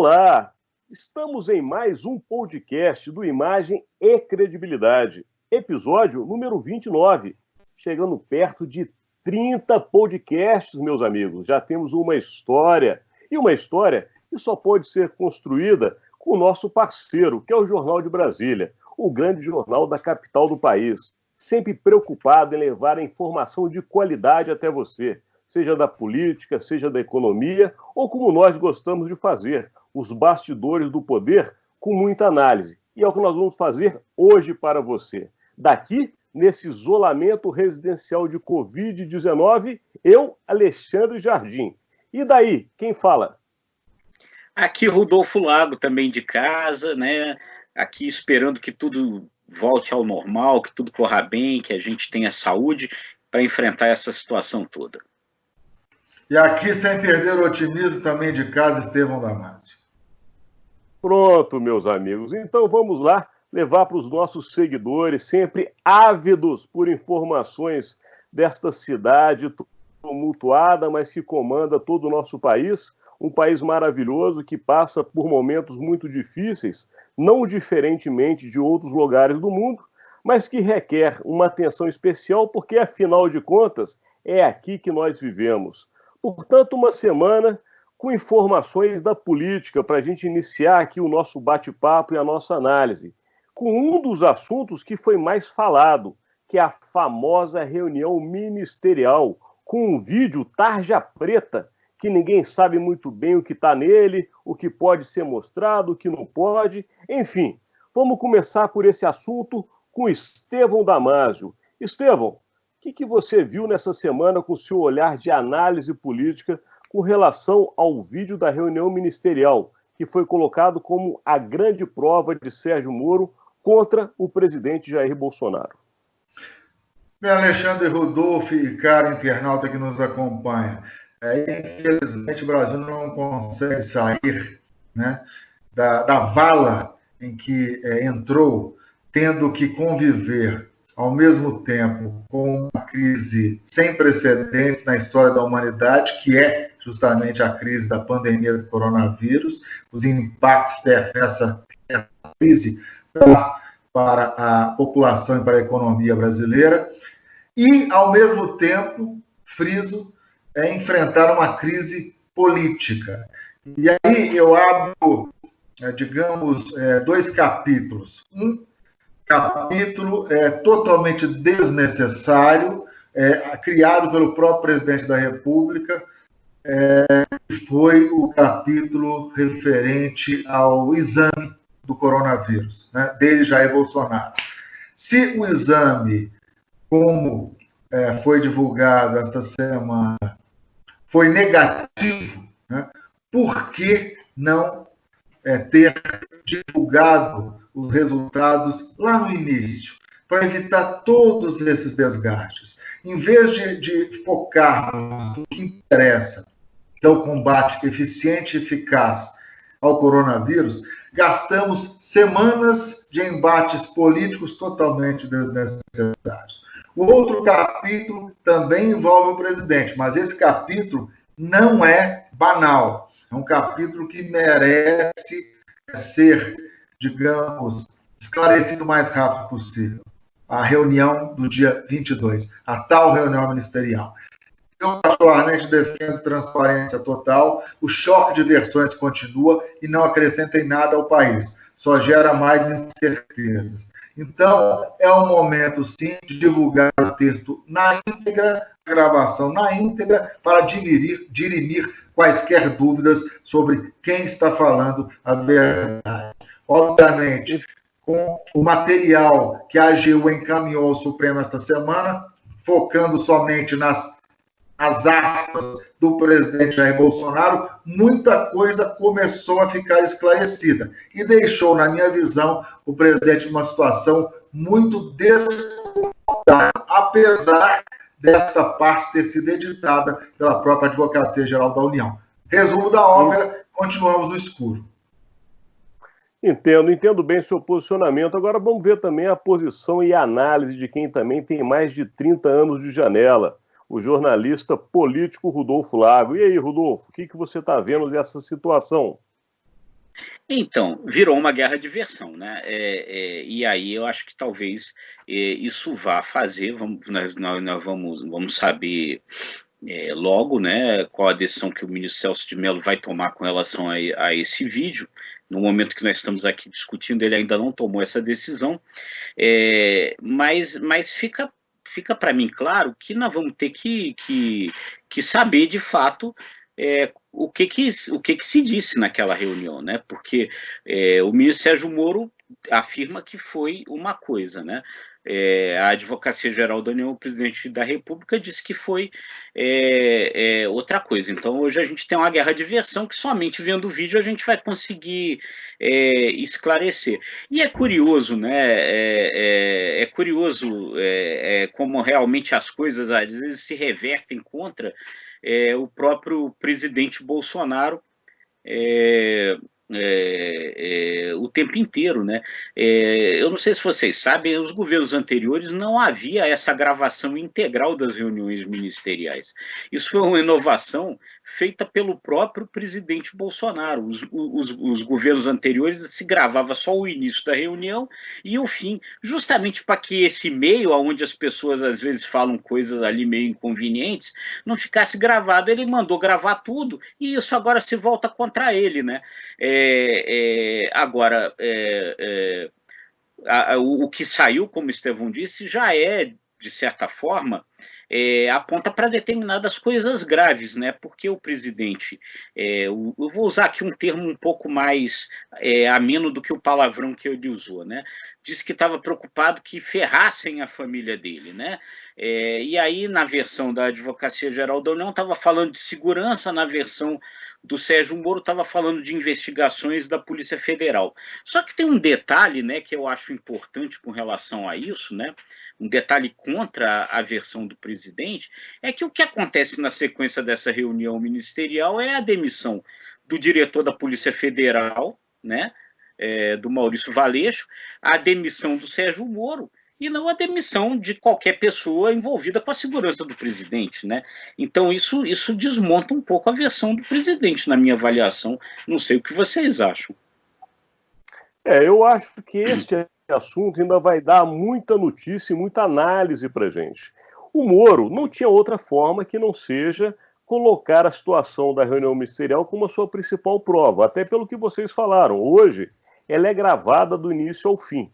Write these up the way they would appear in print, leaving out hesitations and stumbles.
Olá, estamos em mais um podcast do Imagem e Credibilidade, episódio número 29, chegando perto de 30 podcasts, meus amigos. Já temos uma história que só pode ser construída com o nosso parceiro, que é o Jornal de Brasília, o grande jornal da capital do país, sempre preocupado em levar a informação de qualidade até você, seja da política, seja da economia, ou como nós gostamos de fazer, os bastidores do poder com muita análise. E é o que nós vamos fazer hoje para você. Daqui, nesse isolamento residencial de Covid-19, eu, Alexandre Jardim. E daí, quem fala? Aqui Rodolfo Lago, também de casa, né? Aqui esperando que tudo volte ao normal, que tudo corra bem, que a gente tenha saúde para enfrentar essa situação toda. E aqui, sem perder o otimismo, também de casa, Estevão Damasio. Pronto, meus amigos. Então vamos lá levar para os nossos seguidores, sempre ávidos por informações desta cidade tumultuada, mas que comanda todo o nosso país, um país maravilhoso que passa por momentos muito difíceis, não diferentemente de outros lugares do mundo, mas que requer uma atenção especial porque, afinal de contas, é aqui que nós vivemos. Portanto, uma semana com informações da política para a gente iniciar aqui o nosso bate-papo e a nossa análise, com um dos assuntos que foi mais falado, que é a famosa reunião ministerial, com um vídeo tarja preta, que ninguém sabe muito bem o que está nele, o que pode ser mostrado, o que não pode. Enfim, vamos começar por esse assunto com Estevão Damasio. Estevão, o que você viu nessa semana com o seu olhar de análise política com relação ao vídeo da reunião ministerial, que foi colocado como a grande prova de Sérgio Moro contra o presidente Jair Bolsonaro? Meu Alexandre, Rodolfo e caro internauta que nos acompanha, infelizmente o Brasil não consegue sair, né, da vala em que entrou, tendo que conviver ao mesmo tempo com uma crise sem precedentes na história da humanidade, que é justamente a crise da pandemia do coronavírus, os impactos dessa crise para a população e para a economia brasileira, e, ao mesmo tempo, friso, enfrentar uma crise política. E aí eu abro, digamos, dois capítulos. Um capítulo totalmente desnecessário, criado pelo próprio presidente da República, que foi o capítulo referente ao exame do coronavírus, né, dele, Jair Bolsonaro. Se o exame, como foi divulgado esta semana, foi negativo, né, por que não ter divulgado os resultados lá no início, para evitar todos esses desgastes? Em vez de focarmos no que interessa, que é o combate eficiente e eficaz ao coronavírus, gastamos semanas de embates políticos totalmente desnecessários. O outro capítulo também envolve o presidente, mas esse capítulo não é banal. É um capítulo que merece ser, digamos, esclarecido o mais rápido possível. A reunião do dia 22, a tal reunião ministerial. Eu, particularmente, defendo transparência total, o choque de versões continua e não acrescenta em nada ao país, só gera mais incertezas. Então, é um momento, sim, de divulgar o texto na íntegra, a gravação na íntegra, para dirimir quaisquer dúvidas sobre quem está falando a verdade. Obviamente, com o material que a AGU encaminhou ao Supremo esta semana, focando somente nas aspas do presidente Jair Bolsonaro, muita coisa começou a ficar esclarecida e deixou, na minha visão, o presidente numa situação muito desconfortável, apesar dessa parte ter sido editada pela própria Advocacia Geral da União. Resumo da ópera, continuamos no escuro. Entendo bem seu posicionamento. Agora vamos ver também a posição e a análise de quem também tem mais de 30 anos de janela, o jornalista político Rodolfo Lago. E aí, Rodolfo, o que você está vendo dessa situação? Então, virou uma guerra de versão, né? E aí eu acho que talvez isso vá fazer, nós vamos saber logo, né, qual a decisão que o ministro Celso de Mello vai tomar com relação a esse vídeo. No momento que nós estamos aqui discutindo, ele ainda não tomou essa decisão, mas fica para mim claro que nós vamos ter que saber de fato o que se disse naquela reunião, né? Porque o ministro Sérgio Moro afirma que foi uma coisa, né? A Advocacia Geral da União, o presidente da República, disse que foi outra coisa. Então, hoje a gente tem uma guerra de versão que somente vendo o vídeo a gente vai conseguir esclarecer. E é curioso, né? É curioso como realmente as coisas às vezes se revertem contra o próprio presidente Bolsonaro o tempo inteiro, né? Eu não sei se vocês sabem, os governos anteriores não havia essa gravação integral das reuniões ministeriais. Isso foi uma inovação feita pelo próprio presidente Bolsonaro. Os governos anteriores se gravava só o início da reunião e o fim, justamente para que esse meio, onde as pessoas às vezes falam coisas ali meio inconvenientes, não ficasse gravado. Ele mandou gravar tudo e isso agora se volta contra ele, né? Agora, o que saiu, como o Estevão disse, já de certa forma, aponta para determinadas coisas graves, né? Porque o presidente, eu vou usar aqui um termo um pouco mais ameno do que o palavrão que ele usou, né? Disse que estava preocupado que ferrassem a família dele, né? E aí, na versão da Advocacia Geral da União, estava falando de segurança, na versão do Sérgio Moro estava falando de investigações da Polícia Federal. Só que tem um detalhe, né, que eu acho importante com relação a isso, né? Um detalhe contra a versão do presidente, é que o que acontece na sequência dessa reunião ministerial é a demissão do diretor da Polícia Federal, né, do Maurício Valeixo, a demissão do Sérgio Moro, e não a demissão de qualquer pessoa envolvida com a segurança do presidente, né? Então, isso desmonta um pouco a versão do presidente, na minha avaliação. Não sei o que vocês acham. Eu acho que este assunto ainda vai dar muita notícia e muita análise para a gente. O Moro não tinha outra forma que não seja colocar a situação da reunião ministerial como a sua principal prova, até pelo que vocês falaram. Hoje, ela é gravada do início ao fim.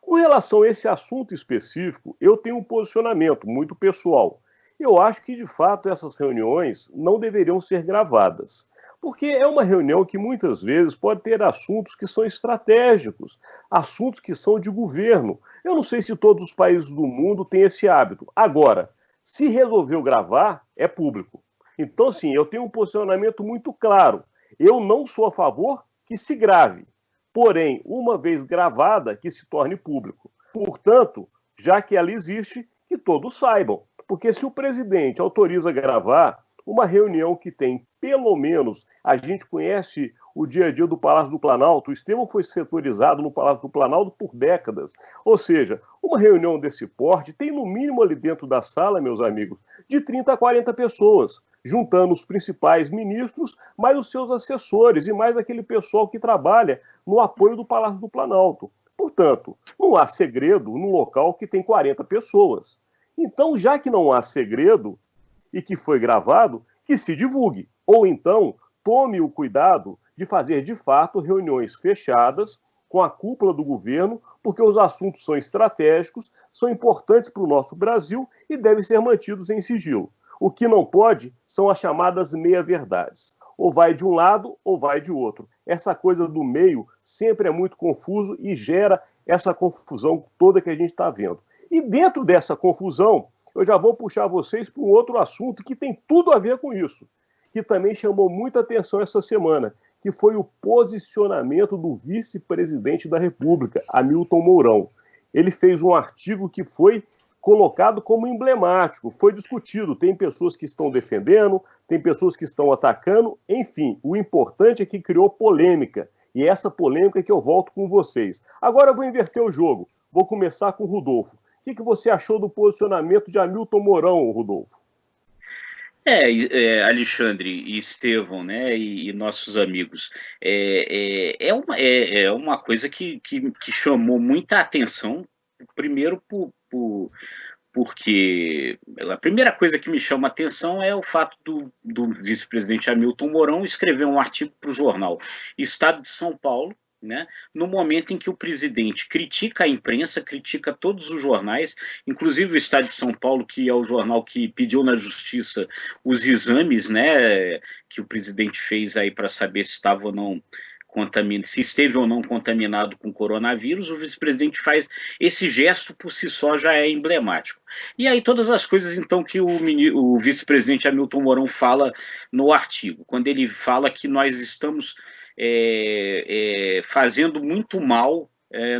Com relação a esse assunto específico, eu tenho um posicionamento muito pessoal. Eu acho que, de fato, essas reuniões não deveriam ser gravadas, porque é uma reunião que muitas vezes pode ter assuntos que são estratégicos, assuntos que são de governo. Eu não sei se todos os países do mundo têm esse hábito. Agora, se resolveu gravar, é público. Então, sim, eu tenho um posicionamento muito claro. Eu não sou a favor que se grave. Porém, uma vez gravada, que se torne público. Portanto, já que ela existe, que todos saibam. Porque se o presidente autoriza gravar uma reunião que tem, pelo menos, a gente conhece o dia a dia do Palácio do Planalto, o Estevão foi setorizado no Palácio do Planalto por décadas. Ou seja, uma reunião desse porte tem, no mínimo ali dentro da sala, meus amigos, de 30 a 40 pessoas, juntando os principais ministros, mais os seus assessores e mais aquele pessoal que trabalha no apoio do Palácio do Planalto. Portanto, não há segredo num local que tem 40 pessoas. Então, já que não há segredo e que foi gravado, que se divulgue. Ou então, tome o cuidado de fazer, de fato, reuniões fechadas com a cúpula do governo, porque os assuntos são estratégicos, são importantes para o nosso Brasil e devem ser mantidos em sigilo. O que não pode são as chamadas meia-verdades. Ou vai de um lado ou vai de outro. Essa coisa do meio sempre é muito confuso e gera essa confusão toda que a gente está vendo. E dentro dessa confusão, eu já vou puxar vocês para um outro assunto que tem tudo a ver com isso, que também chamou muita atenção essa semana, que foi o posicionamento do vice-presidente da República, Hamilton Mourão. Ele fez um artigo que foi colocado como emblemático, foi discutido, tem pessoas que estão defendendo, tem pessoas que estão atacando, enfim, o importante é que criou polêmica, e é essa polêmica que eu volto com vocês. Agora eu vou inverter o jogo, vou começar com o Rodolfo. O que você achou do posicionamento de Hamilton Mourão, Rodolfo? Alexandre e Estevão, né, e nossos amigos, é uma coisa que chamou muita atenção, primeiro porque a primeira coisa que me chama a atenção é o fato do vice-presidente Hamilton Mourão escrever um artigo para o jornal Estado de São Paulo, né, no momento em que o presidente critica a imprensa, critica todos os jornais, inclusive o Estado de São Paulo, que é o jornal que pediu na justiça os exames, né, que o presidente fez aí para saber se estava ou não se esteve ou não contaminado com coronavírus. O vice-presidente faz esse gesto, por si só já é emblemático. E aí todas as coisas, então, que o vice-presidente Hamilton Mourão fala no artigo, quando ele fala que nós estamos fazendo muito mal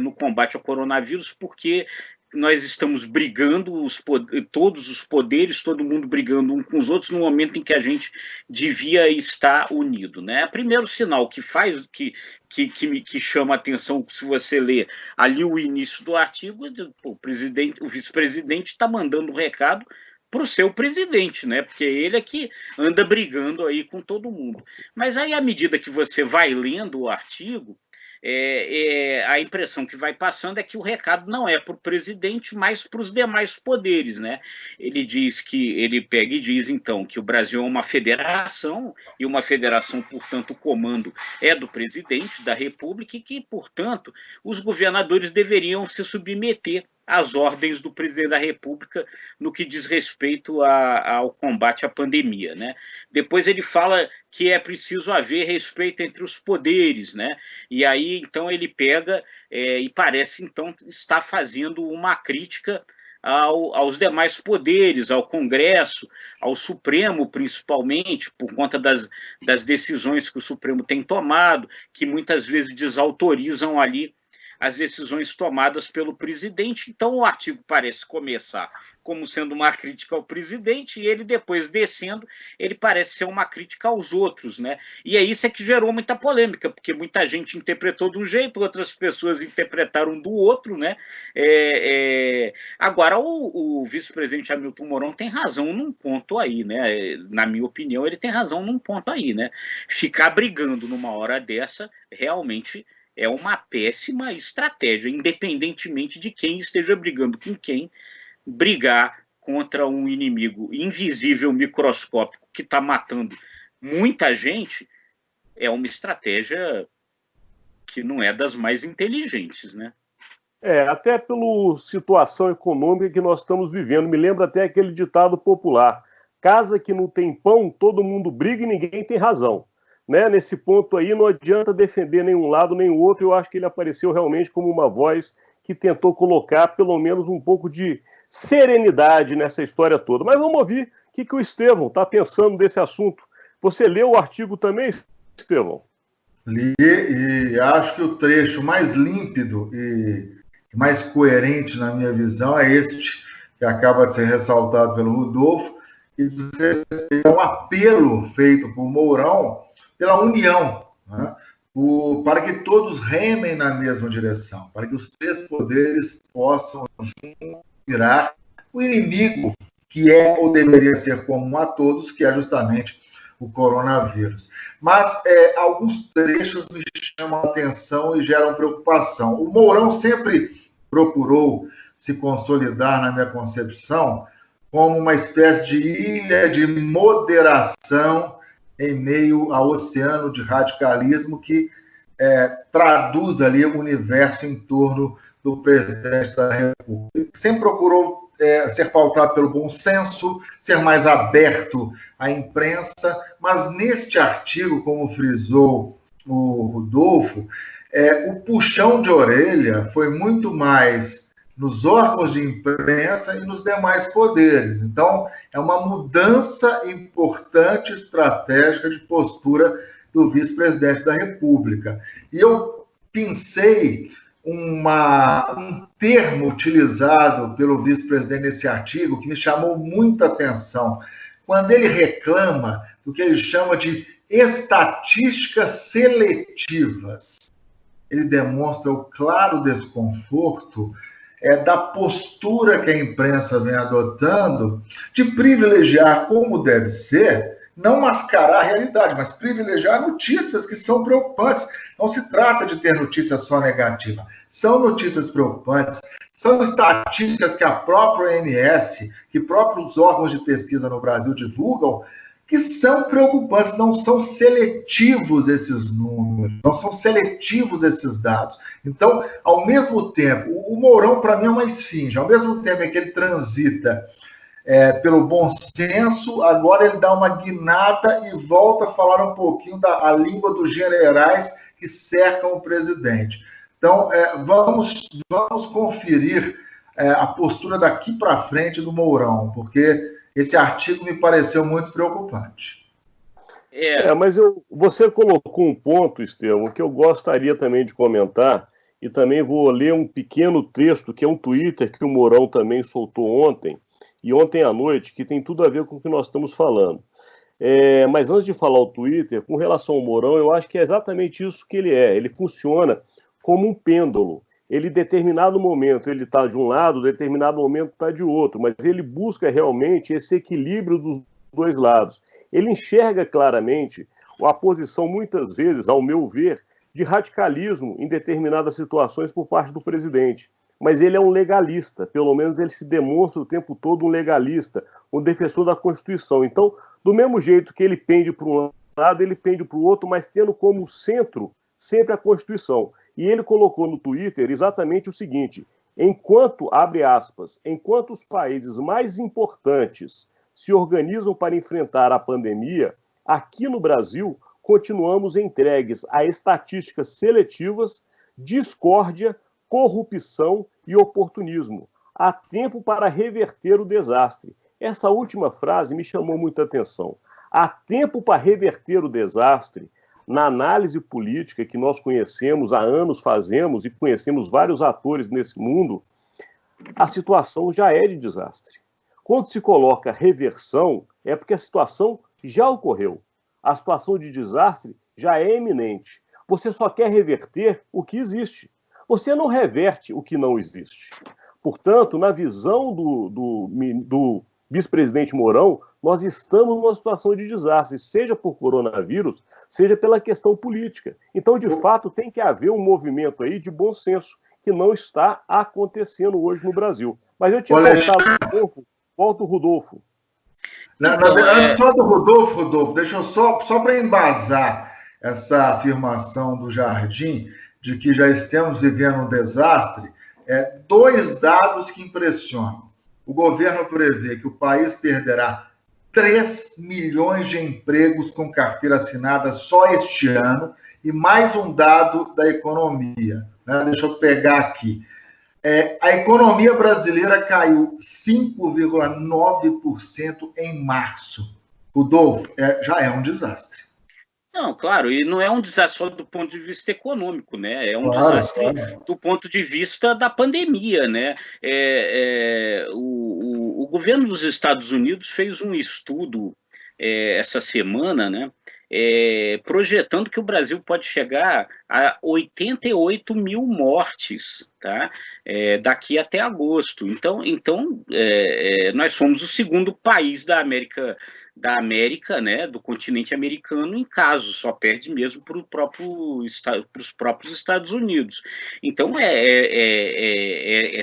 no combate ao coronavírus, porque nós estamos brigando, todos os poderes, todo mundo brigando um com os outros, no momento em que a gente devia estar unido, né? Primeiro sinal que chama a atenção, se você ler ali o início do artigo, o vice-presidente está mandando um recado para o seu presidente, né? Porque ele é que anda brigando aí com todo mundo. Mas aí, à medida que você vai lendo o artigo, a impressão que vai passando é que o recado não é para o presidente, mas para os demais poderes, né? Ele pega e diz, então, que o Brasil é uma federação, e uma federação, portanto, o comando é do presidente da República, e que, portanto, os governadores deveriam se submeter às ordens do presidente da República no que diz respeito ao combate à pandemia, né? Depois ele fala que é preciso haver respeito entre os poderes, né? E aí, então, ele pega e parece, então, estar fazendo uma crítica aos demais poderes, ao Congresso, ao Supremo, principalmente, por conta das decisões que o Supremo tem tomado, que muitas vezes desautorizam ali as decisões tomadas pelo presidente. Então, o artigo parece começar como sendo uma crítica ao presidente, e ele depois descendo, ele parece ser uma crítica aos outros, né? E é isso que gerou muita polêmica, porque muita gente interpretou de um jeito, outras pessoas interpretaram do outro, né? Agora, o vice-presidente Hamilton Mourão tem razão num ponto aí, né? Na minha opinião, ele tem razão num ponto aí, né? Ficar brigando numa hora dessa, realmente é uma péssima estratégia, independentemente de quem esteja brigando com quem. Brigar contra um inimigo invisível, microscópico, que está matando muita gente, é uma estratégia que não é das mais inteligentes, né? Até pela situação econômica que nós estamos vivendo. Me lembra até aquele ditado popular: casa que não tem pão, todo mundo briga e ninguém tem razão. Né? Nesse ponto aí, não adianta defender nenhum lado nem o outro. Eu acho que ele apareceu realmente como uma voz que tentou colocar pelo menos um pouco de serenidade nessa história toda. Mas vamos ouvir o que o Estevão está pensando desse assunto. Você leu o artigo também, Estevão? Li, e acho que o trecho mais límpido e mais coerente na minha visão é este, que acaba de ser ressaltado pelo Rodolfo, que é um apelo feito por Mourão pela união, né? Para que todos remem na mesma direção, para que os três poderes possam virar o inimigo que é ou deveria ser comum a todos, que é justamente o coronavírus. Mas alguns trechos me chamam a atenção e geram preocupação. O Mourão sempre procurou se consolidar, na minha concepção, como uma espécie de ilha de moderação em meio ao oceano de radicalismo que traduz ali o universo em torno do presidente da República. Sempre procurou ser pautado pelo bom senso, ser mais aberto à imprensa, mas neste artigo, como frisou o Rodolfo, o puxão de orelha foi muito mais nos órgãos de imprensa e nos demais poderes. Então, é uma mudança importante, estratégica de postura do vice-presidente da República. E eu pensei um termo utilizado pelo vice-presidente nesse artigo que me chamou muita atenção. Quando ele reclama do que ele chama de estatísticas seletivas, ele demonstra o claro desconforto da postura que a imprensa vem adotando de privilegiar como deve ser, não mascarar a realidade, mas privilegiar notícias que são preocupantes. Não se trata de ter notícias só negativas, são notícias preocupantes, são estatísticas que a própria OMS, que próprios órgãos de pesquisa no Brasil divulgam, que são preocupantes, não são seletivos esses números, não são seletivos esses dados. Então, ao mesmo tempo, o Mourão, para mim, é uma esfinge, ao mesmo tempo em que ele transita pelo bom senso, agora ele dá uma guinada e volta a falar um pouquinho da língua dos generais que cercam o presidente. Então, vamos conferir a postura daqui para frente do Mourão, porque esse artigo me pareceu muito preocupante. Mas você colocou um ponto, Estevão, que eu gostaria também de comentar, e também vou ler um pequeno texto, que é um Twitter que o Mourão também soltou ontem, e ontem à noite, que tem tudo a ver com o que nós estamos falando. Mas antes de falar o Twitter, com relação ao Mourão, eu acho que é exatamente isso que ele é. Ele funciona como um pêndulo. Ele, em determinado momento, ele está de um lado, em determinado momento está de outro, mas ele busca realmente esse equilíbrio dos dois lados. Ele enxerga claramente a posição, muitas vezes, ao meu ver, de radicalismo em determinadas situações por parte do presidente. Mas ele é um legalista, pelo menos ele se demonstra o tempo todo um legalista, um defensor da Constituição. Então, do mesmo jeito que ele pende para um lado, ele pende para o outro, mas tendo como centro sempre a Constituição. E ele colocou no Twitter exatamente o seguinte: enquanto, abre aspas, enquanto os países mais importantes se organizam para enfrentar a pandemia, aqui no Brasil continuamos entregues a estatísticas seletivas, discórdia, corrupção e oportunismo. Há tempo para reverter o desastre. Essa última frase me chamou muita atenção. Há tempo para reverter o desastre. Na análise política que nós conhecemos, há anos fazemos e conhecemos vários atores nesse mundo, a situação já é de desastre. Quando se coloca reversão, é porque a situação já ocorreu. A situação de desastre já é iminente. Você só quer reverter o que existe. Você não reverte o que não existe. Portanto, na visão do vice-presidente Mourão, nós estamos numa situação de desastre, seja por coronavírus, seja pela questão política. Então, de fato, tem que haver um movimento aí de bom senso, que não está acontecendo hoje no Brasil. Mas eu tinha voltado um pouco, volta o Rodolfo. Antes só do Rodolfo, deixa eu só para embasar essa afirmação do Jardim, de que já estamos vivendo um desastre, dois dados que impressionam. O governo prevê que o país perderá 3 milhões de empregos com carteira assinada só este ano, e mais um dado da economia. Né? Deixa eu pegar aqui. A economia brasileira caiu 5,9% em março. Rodolfo, já é um desastre. Não, claro, e não é um desastre só do ponto de vista econômico, né? É um desastre do ponto de vista da pandemia, né? O governo dos Estados Unidos fez um estudo essa semana, né? Projetando que o Brasil pode chegar a 88 mil mortes, tá? Daqui até agosto. Então nós somos o segundo país da América, né, do continente americano em casos, só perde mesmo para os próprios Estados Unidos. Então,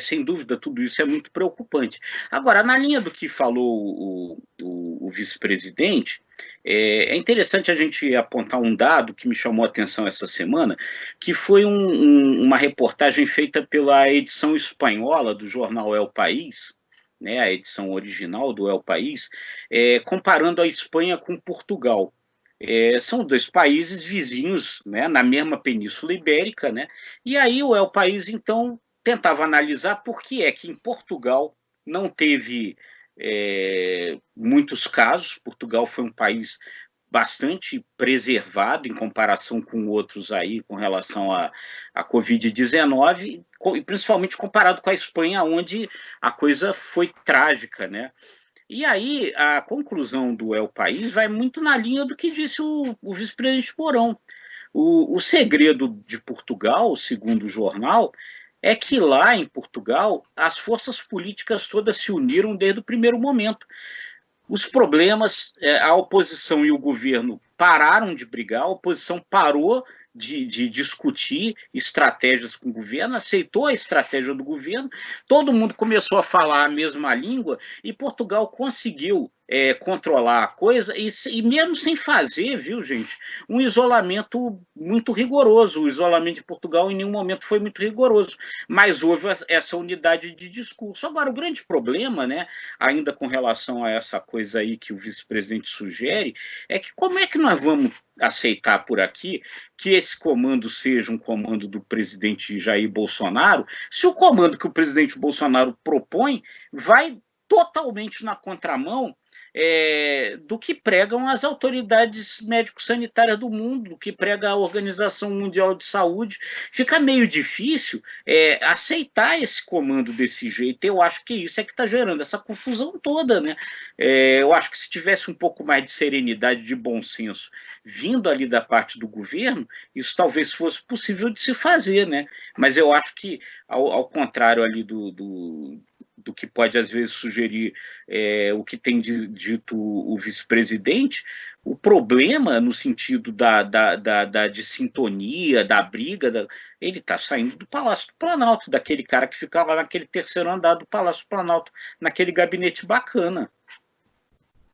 sem dúvida, tudo isso é muito preocupante. Agora, na linha do que falou o vice-presidente, é interessante a gente apontar um dado que me chamou a atenção essa semana, que foi uma reportagem feita pela edição espanhola do jornal El País, né, a edição original do El País, comparando a Espanha com Portugal. São dois países vizinhos, né, na mesma Península Ibérica, né, e aí o El País, então, tentava analisar por que é que em Portugal não teve muitos casos. Portugal foi um país bastante preservado em comparação com outros aí, com relação à Covid-19, e principalmente comparado com a Espanha, onde a coisa foi trágica, né? E aí a conclusão do El País vai muito na linha do que disse o vice-presidente Mourão. O segredo de Portugal, segundo o jornal, é que lá em Portugal as forças políticas todas se uniram desde o primeiro momento. Os problemas, a oposição e o governo pararam de brigar, a oposição parou de discutir estratégias com o governo, aceitou a estratégia do governo, todo mundo começou a falar a mesma língua e Portugal conseguiu controlar a coisa e mesmo sem fazer, viu, gente, um isolamento muito rigoroso. O isolamento de Portugal em nenhum momento foi muito rigoroso, mas houve essa unidade de discurso. Agora, o grande problema, né, ainda com relação a essa coisa aí que o vice-presidente sugere, é que como é que nós vamos aceitar por aqui que esse comando seja um comando do presidente Jair Bolsonaro, se o comando que o presidente Bolsonaro propõe vai totalmente na contramão do que pregam as autoridades médico-sanitárias do mundo, do que prega a Organização Mundial de Saúde. Fica meio difícil aceitar esse comando desse jeito. Eu acho que isso é que está gerando essa confusão toda, né? Eu acho que se tivesse um pouco mais de serenidade, de bom senso, vindo ali da parte do governo, isso talvez fosse possível de se fazer, né? Mas eu acho que, ao contrário ali do que pode, às vezes, sugerir o que tem dito o vice-presidente, o problema, no sentido de sintonia, da briga, ele está saindo do Palácio do Planalto, daquele cara que ficava naquele terceiro andar do Palácio do Planalto, naquele gabinete bacana.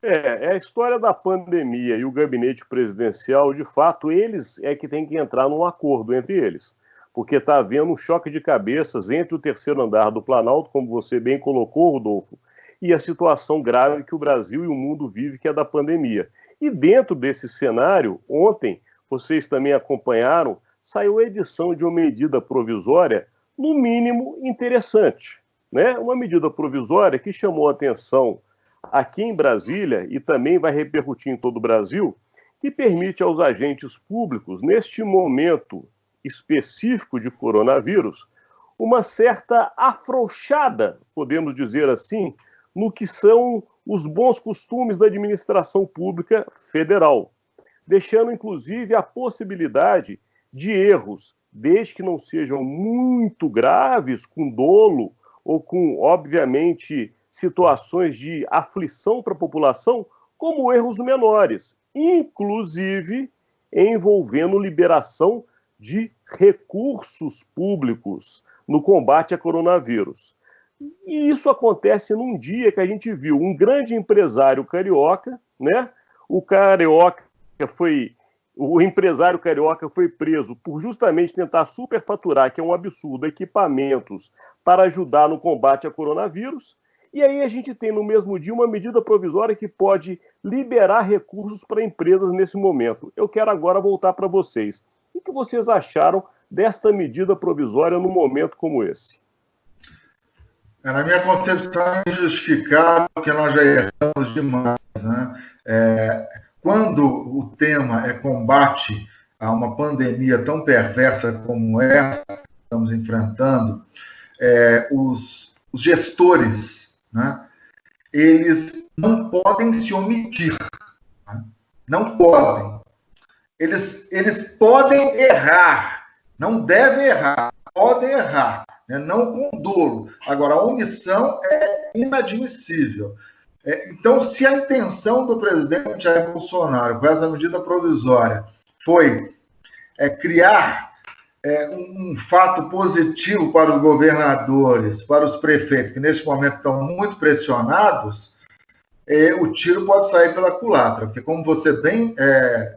É a história da pandemia e o gabinete presidencial, de fato, eles é que tem que entrar num acordo entre eles, porque está havendo um choque de cabeças entre o terceiro andar do Planalto, como você bem colocou, Rodolfo, e a situação grave que o Brasil e o mundo vive, que é da pandemia. E dentro desse cenário, ontem, vocês também acompanharam, saiu a edição de uma medida provisória, no mínimo interessante, né? Uma medida provisória que chamou a atenção aqui em Brasília e também vai repercutir em todo o Brasil, que permite aos agentes públicos, neste momento específico de coronavírus, uma certa afrouxada, podemos dizer assim, no que são os bons costumes da administração pública federal, deixando inclusive a possibilidade de erros, desde que não sejam muito graves, com dolo ou com, obviamente, situações de aflição para a população, como erros menores, inclusive envolvendo liberação de recursos públicos no combate a coronavírus. E isso acontece num dia que a gente viu um grande empresário carioca, né? O empresário carioca foi preso por justamente tentar superfaturar, que é um absurdo, equipamentos para ajudar no combate a coronavírus. E aí a gente tem no mesmo dia uma medida provisória que pode liberar recursos para empresas nesse momento. Eu quero agora voltar para vocês. O que vocês acharam desta medida provisória num momento como esse? Na minha concepção, é injustificável, porque nós já erramos demais, né? Quando o tema é combate a uma pandemia tão perversa como essa que estamos enfrentando, os gestores, né, eles não podem se omitir, né? Não podem. Eles podem errar, não devem errar, podem errar, né? Não com dolo. Agora, a omissão é inadmissível. Então, se a intenção do presidente Jair Bolsonaro com essa medida provisória foi criar um fato positivo para os governadores, para os prefeitos, que neste momento estão muito pressionados, o tiro pode sair pela culatra, porque, como você bem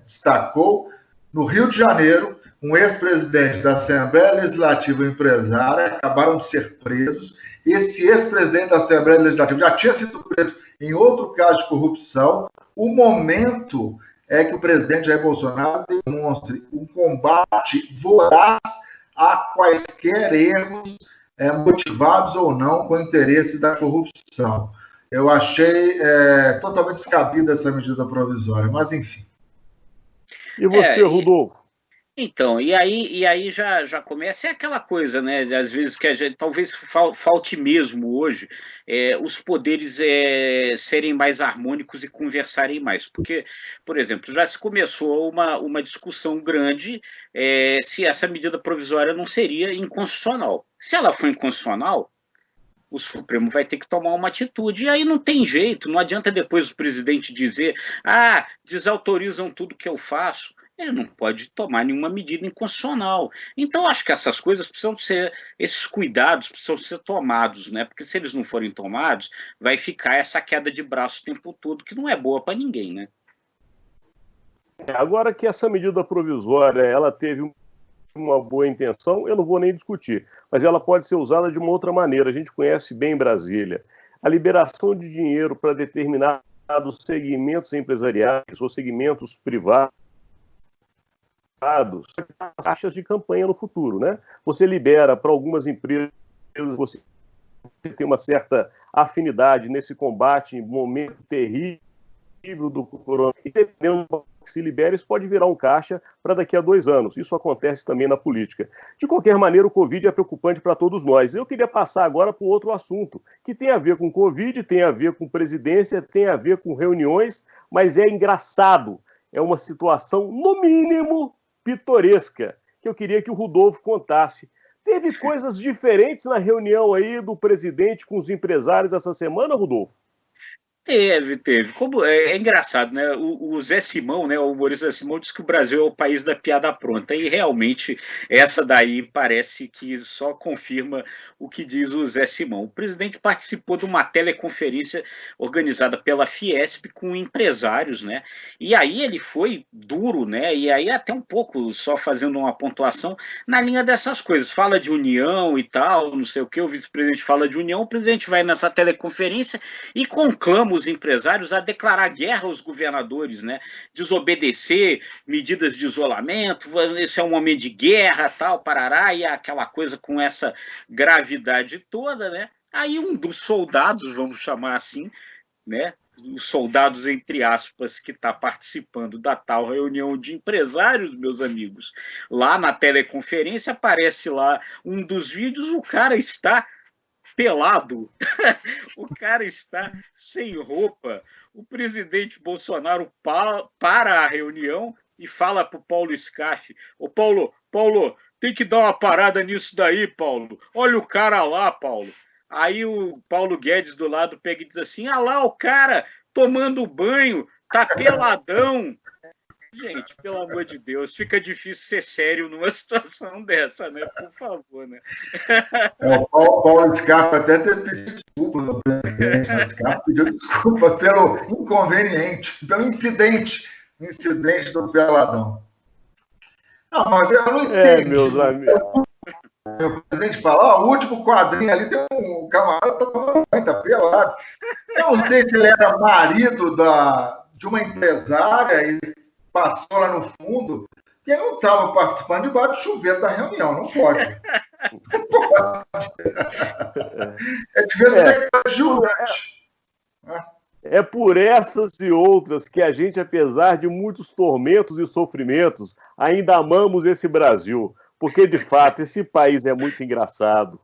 destacou, no Rio de Janeiro, um ex-presidente da Assembleia Legislativa empresária acabaram de ser presos. Esse ex-presidente da Assembleia Legislativa já tinha sido preso em outro caso de corrupção. O momento é que o presidente Jair Bolsonaro demonstre um combate voraz a quaisquer erros, motivados ou não com o interesse da corrupção. Eu achei totalmente descabida essa medida provisória, mas enfim. E você, Rodolfo? Então, e aí já começa, aquela coisa, né? Às vezes que a gente, talvez falte mesmo hoje os poderes serem mais harmônicos e conversarem mais. Porque, por exemplo, já se começou uma discussão grande se essa medida provisória não seria inconstitucional. Se ela for inconstitucional, o Supremo vai ter que tomar uma atitude. E aí não tem jeito, não adianta depois o presidente dizer: desautorizam tudo que eu faço. Ele não pode tomar nenhuma medida inconstitucional. Então, acho que essas coisas precisam ser, esses cuidados precisam ser tomados, né? Porque se eles não forem tomados, vai ficar essa queda de braço o tempo todo, que não é boa para ninguém, né? Agora que essa medida provisória, ela teve uma boa intenção, eu não vou nem discutir, mas ela pode ser usada de uma outra maneira. A gente conhece bem Brasília. A liberação de dinheiro para determinados segmentos empresariais ou segmentos privados, taxas de campanha no futuro, né? Você libera para algumas empresas, você tem uma certa afinidade nesse combate em momento terrível do coronavírus, e dependendo do que se libera, isso pode virar um caixa para daqui a 2 anos. Isso acontece também na política. De qualquer maneira, o Covid é preocupante para todos nós. Eu queria passar agora para um outro assunto, que tem a ver com Covid, tem a ver com presidência, tem a ver com reuniões, mas é engraçado. É uma situação, no mínimo, pitoresca, que eu queria que o Rudolfo contasse. Teve coisas diferentes na reunião aí do presidente com os empresários essa semana, Rudolfo? Teve. Como é engraçado, né? O Zé Simão, né? O humorista Zé Simão disse que o Brasil é o país da piada pronta. E realmente essa daí parece que só confirma o que diz o Zé Simão. O presidente participou de uma teleconferência organizada pela Fiesp com empresários, né? E aí ele foi duro, né? E aí até um pouco, só fazendo uma pontuação, na linha dessas coisas. Fala de união e tal, não sei o que, o vice-presidente fala de união, o presidente vai nessa teleconferência e conclama os empresários a declarar guerra aos governadores, né? Desobedecer medidas de isolamento, esse é um momento de guerra, tal, parará, e aquela coisa com essa gravidade toda, né? Aí um dos soldados, vamos chamar assim, né? Os soldados, entre aspas, que está participando da tal reunião de empresários, meus amigos, lá na teleconferência, aparece lá um dos vídeos, o cara está pelado, o cara está sem roupa. O presidente Bolsonaro para a reunião e fala para o Paulo Scaff: ô Paulo, tem que dar uma parada nisso daí, Paulo. Olha o cara lá, Paulo. Aí o Paulo Guedes do lado pega e diz assim: lá o cara tomando banho, tá peladão. Gente, pelo amor de Deus, fica difícil ser sério numa situação dessa, né? Por favor, né? O Paulo Scarpa até teve pedido desculpas ao presidente, mas Scarpa pediu desculpas pelo inconveniente, pelo incidente do Peladão. Não, mas eu não entendi. Meus amigos. O presidente fala: o último quadrinho ali tem um camarada tá pelado. Eu não sei se ele era marido de uma empresária e passou lá no fundo, e ele não estava participando debaixo do chuveiro da reunião, não pode. Não pode. Devia ser jurante. É por essas e outras que a gente, apesar de muitos tormentos e sofrimentos, ainda amamos esse Brasil, porque, de fato, esse país é muito engraçado.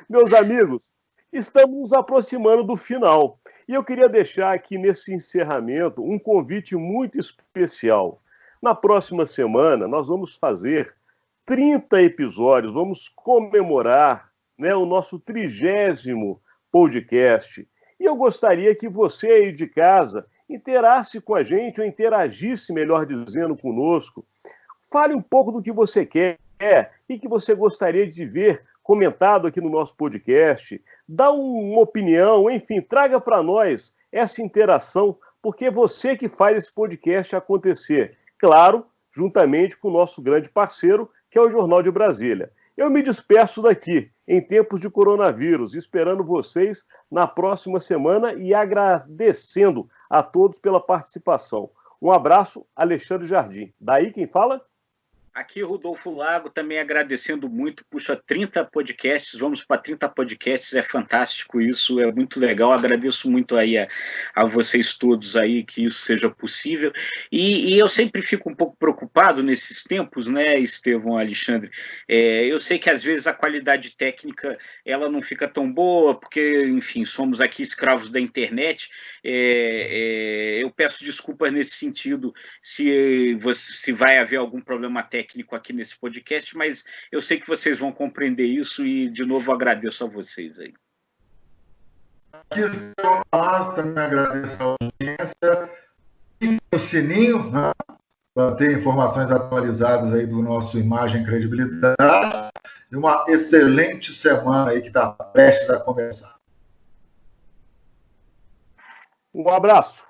Meus amigos, estamos nos aproximando do final. E eu queria deixar aqui nesse encerramento um convite muito especial. Na próxima semana, nós vamos fazer 30 episódios, vamos comemorar, né, o nosso 30º podcast. E eu gostaria que você aí de casa interasse com a gente, ou interagisse, melhor dizendo, conosco. Fale um pouco do que você quer e que você gostaria de ver comentado aqui no nosso podcast. Dá uma opinião, enfim, traga para nós essa interação, porque é você que faz esse podcast acontecer. Claro, juntamente com o nosso grande parceiro, que é o Jornal de Brasília. Eu me despeço daqui, em tempos de coronavírus, esperando vocês na próxima semana e agradecendo a todos pela participação. Um abraço, Alexandre Jardim. Daí quem fala? Aqui, Rodolfo Lago, também agradecendo muito. Puxa, 30 podcasts, vamos para 30 podcasts, é fantástico isso, é muito legal. Agradeço muito aí a vocês todos aí que isso seja possível. E eu sempre fico um pouco preocupado nesses tempos, né, Estevão, Alexandre? Eu sei que às vezes a qualidade técnica ela não fica tão boa, porque, enfim, somos aqui escravos da internet. Eu peço desculpas nesse sentido se vai haver algum problema técnico técnico aqui nesse podcast, mas eu sei que vocês vão compreender isso e, de novo, agradeço a vocês aí. Aqui nós também agradeço a audiência e o sininho, né, para ter informações atualizadas aí do nosso Imagem e Credibilidade. E uma excelente semana aí que está prestes a começar. Um abraço.